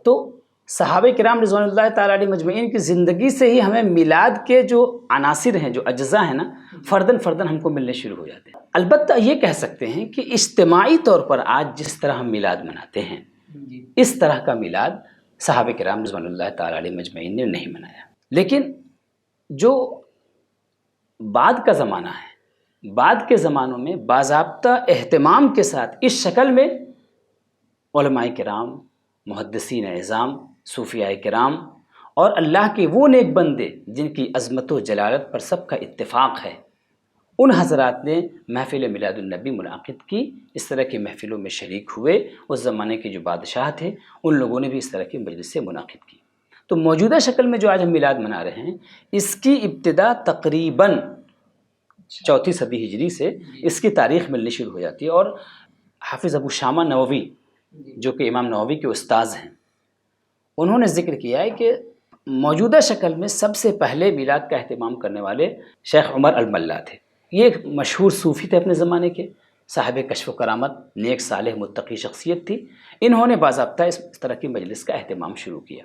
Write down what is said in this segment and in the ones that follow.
تو صحابہ کرام رضوان اللہ تعالیٰ علیہ مجمعین کی زندگی سے ہی ہمیں میلاد کے جو عناصر ہیں، جو اجزاء ہیں نا، فرداً فرداً ہم کو ملنے شروع ہو جاتے ہیں۔ البتہ یہ کہہ سکتے ہیں کہ اجتماعی طور پر آج جس طرح ہم میلاد مناتے ہیں، اس طرح کا میلاد صحابہ کرام رضوان اللہ تعالیٰ علیہ مجمعین نے نہیں منایا۔ لیکن جو بعد کا زمانہ ہے، بعد کے زمانوں میں باضابطہ اہتمام کے ساتھ اس شکل میں علماء کرام، محدثین اعظام، صوفیاء کرام اور اللہ کے وہ نیک بندے جن کی عظمت و جلالت پر سب کا اتفاق ہے، ان حضرات نے محفل میلاد النبی منعقد کی، اس طرح کی محفلوں میں شریک ہوئے۔ اس زمانے کے جو بادشاہ تھے ان لوگوں نے بھی اس طرح کی مجلس سے منعقد کی۔ تو موجودہ شکل میں جو آج ہم میلاد منا رہے ہیں، اس کی ابتدا تقریباً 4 صدی ہجری سے اس کی تاریخ ملنی شروع ہو جاتی ہے، اور حافظ ابو شامہ نووی جو کہ امام نووی کے استاذ ہیں، انہوں نے ذکر کیا ہے کہ موجودہ شکل میں سب سے پہلے میلاد کا اہتمام کرنے والے شیخ عمر الملا تھے۔ یہ ایک مشہور صوفی تھے اپنے زمانے کے، صاحب کشف و کرامت، نیک صالح متقی شخصیت تھی۔ انہوں نے باضابطہ اس طرح کی مجلس کا اہتمام شروع کیا،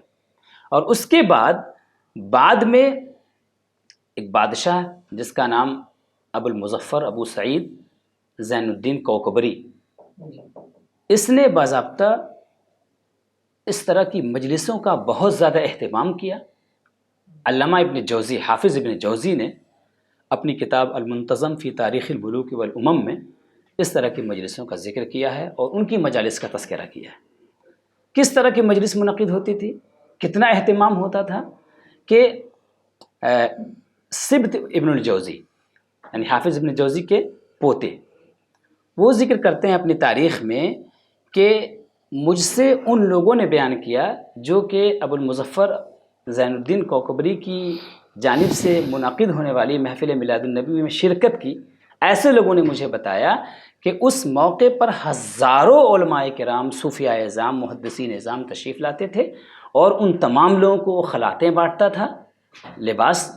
اور اس کے بعد میں ایک بادشاہ جس کا نام ابو المظفر ابو سعید زین الدین کوکبری، اس نے باضابطہ اس طرح کی مجلسوں کا بہت زیادہ اہتمام کیا۔ علامہ ابن جوزی، حافظ ابن جوزی نے اپنی کتاب المنتظم فی تاریخ الملوک والامم میں اس طرح کی مجلسوں کا ذکر کیا ہے اور ان کی مجالس کا تذکرہ کیا ہے۔ کس طرح کی مجلس منعقد ہوتی تھی، کتنا اہتمام ہوتا تھا کہ سبط ابن الجوزی یعنی حافظ ابن جوزی کے پوتے، وہ ذکر کرتے ہیں اپنی تاریخ میں کہ مجھ سے ان لوگوں نے بیان کیا جو کہ ابو المظفر زین الدین کوکبری کی جانب سے منعقد ہونے والی محفل میلاد النبی میں شرکت کی۔ ایسے لوگوں نے مجھے بتایا کہ اس موقع پر ہزاروں علماء کرام، صوفیاء اعظام، محدثین اعظام تشریف لاتے تھے، اور ان تمام لوگوں کو وہ خلعتیں بانٹتا تھا، لباس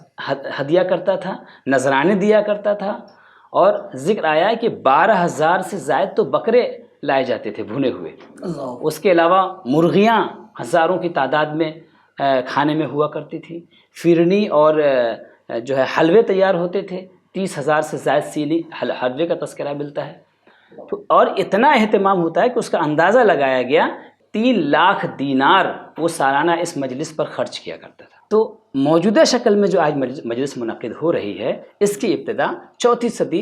ہدیہ کرتا تھا، نذرانے دیا کرتا تھا، اور ذکر آیا ہے کہ 12,000 سے زائد تو بکرے لائے جاتے تھے بھنے ہوئے۔ اس کے علاوہ مرغیاں ہزاروں کی تعداد میں کھانے میں ہوا کرتی تھی، فرنی اور جو ہے حلوے تیار ہوتے تھے، 30,000 سے زائد سینی حلوے کا تذکرہ ملتا ہے۔ تو اور اتنا اہتمام ہوتا ہے کہ اس کا اندازہ لگایا گیا 3 لاکھ دینار وہ سالانہ اس مجلس پر خرچ کیا کرتا تھا۔ تو موجودہ شکل میں جو آج مجلس منعقد ہو رہی ہے، اس کی ابتدا 4 صدی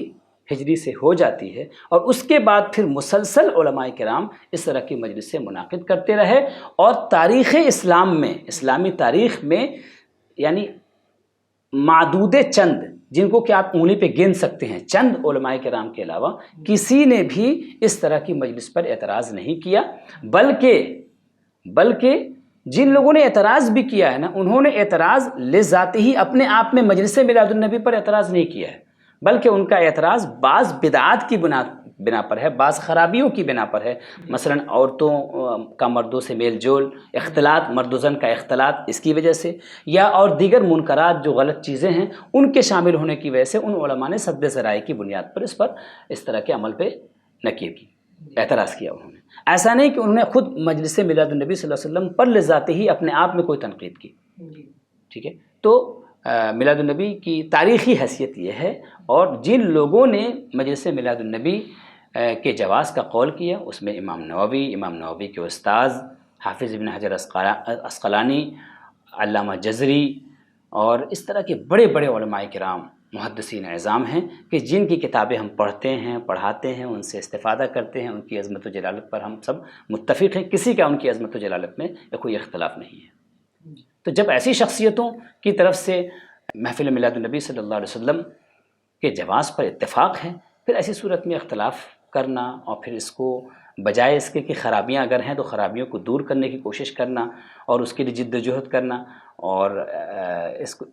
ہجری سے ہو جاتی ہے، اور اس کے بعد پھر مسلسل علماء کرام اس طرح کی مجلس سے منعقد کرتے رہے، اور تاریخ اسلام میں، اسلامی تاریخ میں یعنی معدود چند، جن کو کہ آپ انگلی پہ گن سکتے ہیں، چند علماء کرام کے علاوہ کسی نے بھی اس طرح کی مجلس پر اعتراض نہیں کیا، بلکہ جن لوگوں نے اعتراض بھی کیا ہے نا، انہوں نے اعتراض لذاتی ہی اپنے آپ میں مجلس میلاد النبی پر اعتراض نہیں کیا ہے، بلکہ ان کا اعتراض بعض بدعات کی بنا پر ہے، بعض خرابیوں کی بنا پر ہے۔ مثلا عورتوں کا مردوں سے میل جول، اختلاط، مرد و زن کا اختلاط، اس کی وجہ سے، یا اور دیگر منکرات جو غلط چیزیں ہیں ان کے شامل ہونے کی وجہ سے ان علماء نے سد ذرائع کی بنیاد پر اس طرح کے عمل پہ نکیر کی، اعتراض کیا انہوں نے۔ ایسا نہیں کہ انہوں نے خود مجلس میلاد النبی صلی اللہ علیہ وسلم پر لذاتے ہی اپنے آپ میں کوئی تنقید کی، ٹھیک ہے۔ تو میلاد النبی کی تاریخی حیثیت یہ ہے، اور جن لوگوں نے مجلس میلاد النبی کے جواز کا قول کیا، اس میں امام نووی کے استاذ حافظ ابن حجر عسقلانی، علامہ جزری، اور اس طرح کے بڑے بڑے علماء کرام، محدثین اعظام ہیں کہ جن کی کتابیں ہم پڑھتے ہیں، پڑھاتے ہیں، ان سے استفادہ کرتے ہیں، ان کی عظمت و جلالت پر ہم سب متفق ہیں، کسی کا ان کی عظمت و جلالت میں کوئی اختلاف نہیں ہے۔ تو جب ایسی شخصیتوں کی طرف سے محفل میلاد النبی صلی اللہ علیہ وسلم کے جواز پر اتفاق ہے، پھر ایسی صورت میں اختلاف کرنا، اور پھر اس کو بجائے اس کے کہ خرابیاں اگر ہیں تو خرابیوں کو دور کرنے کی کوشش کرنا، اور اس کے لیے جد و جہد کرنا، اور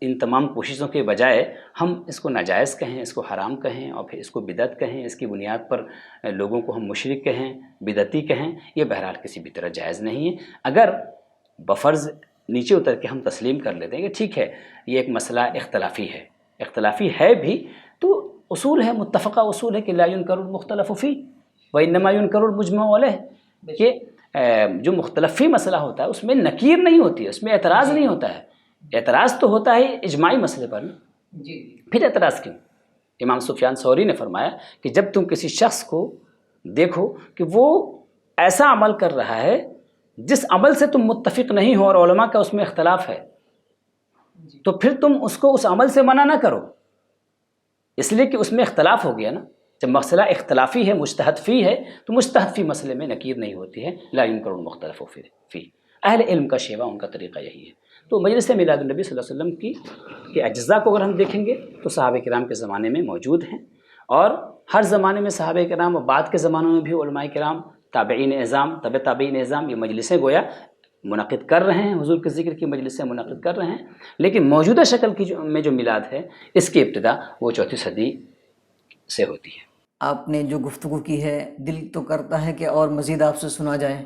ان تمام کوششوں کے بجائے ہم اس کو ناجائز کہیں، اس کو حرام کہیں، اور پھر اس کو بدعت کہیں، اس کی بنیاد پر لوگوں کو ہم مشرک کہیں، بدعتی کہیں، یہ بہرحال کسی بھی طرح جائز نہیں ہے۔ اگر بفرض نیچے اتر کے ہم تسلیم کر لیتے ہیں کہ ٹھیک ہے یہ ایک مسئلہ اختلافی ہے بھی، تو اصول ہے، متفقہ اصول ہے کہ لا ينکر المختلف فیہ وانما ينکر المجمع علیہ، کہ جو مختلفی مسئلہ ہوتا ہے اس میں نکیر نہیں ہوتی ہے، اس میں اعتراض نہیں ہوتا ہے. اعتراض تو ہوتا ہے اجماعی مسئلے پر نا. جی پھر اعتراض کیوں؟ امام سفیان ثوری نے فرمایا کہ جب تم کسی شخص کو دیکھو کہ وہ ایسا عمل کر رہا ہے جس عمل سے تم متفق نہیں ہو اور علماء کا اس میں اختلاف ہے، تو پھر تم اس کو اس عمل سے منع نہ کرو، اس لیے کہ اس میں اختلاف ہو گیا نا. جب مسئلہ اختلافی ہے، مجتہد فی ہے، تو مجتہد فی مسئلے میں نکیر نہیں ہوتی ہے. لا ينکر المختلف فی. اہل علم کا شیوا، ان کا طریقہ یہی ہے. تو مجلس میلاد النبی صلی اللہ علیہ وسلم کی اجزاء کو اگر ہم دیکھیں گے تو صحابہ کرام کے زمانے میں موجود ہیں، اور ہر زمانے میں صحابہ کرام اور بعد کے زمانوں میں بھی علماء کرام، تابعین اعظام، تبع تابعین اعظام یہ مجلسیں گویا منعقد کر رہے ہیں، حضور کے ذکر کی مجلسیں منعقد کر رہے ہیں. لیکن موجودہ شکل کی میں جو میلاد ہے اس کی ابتدا وہ 4 صدی سے ہوتی ہے. آپ نے جو گفتگو کی ہے دل تو کرتا ہے کہ اور مزید آپ سے سنا جائے.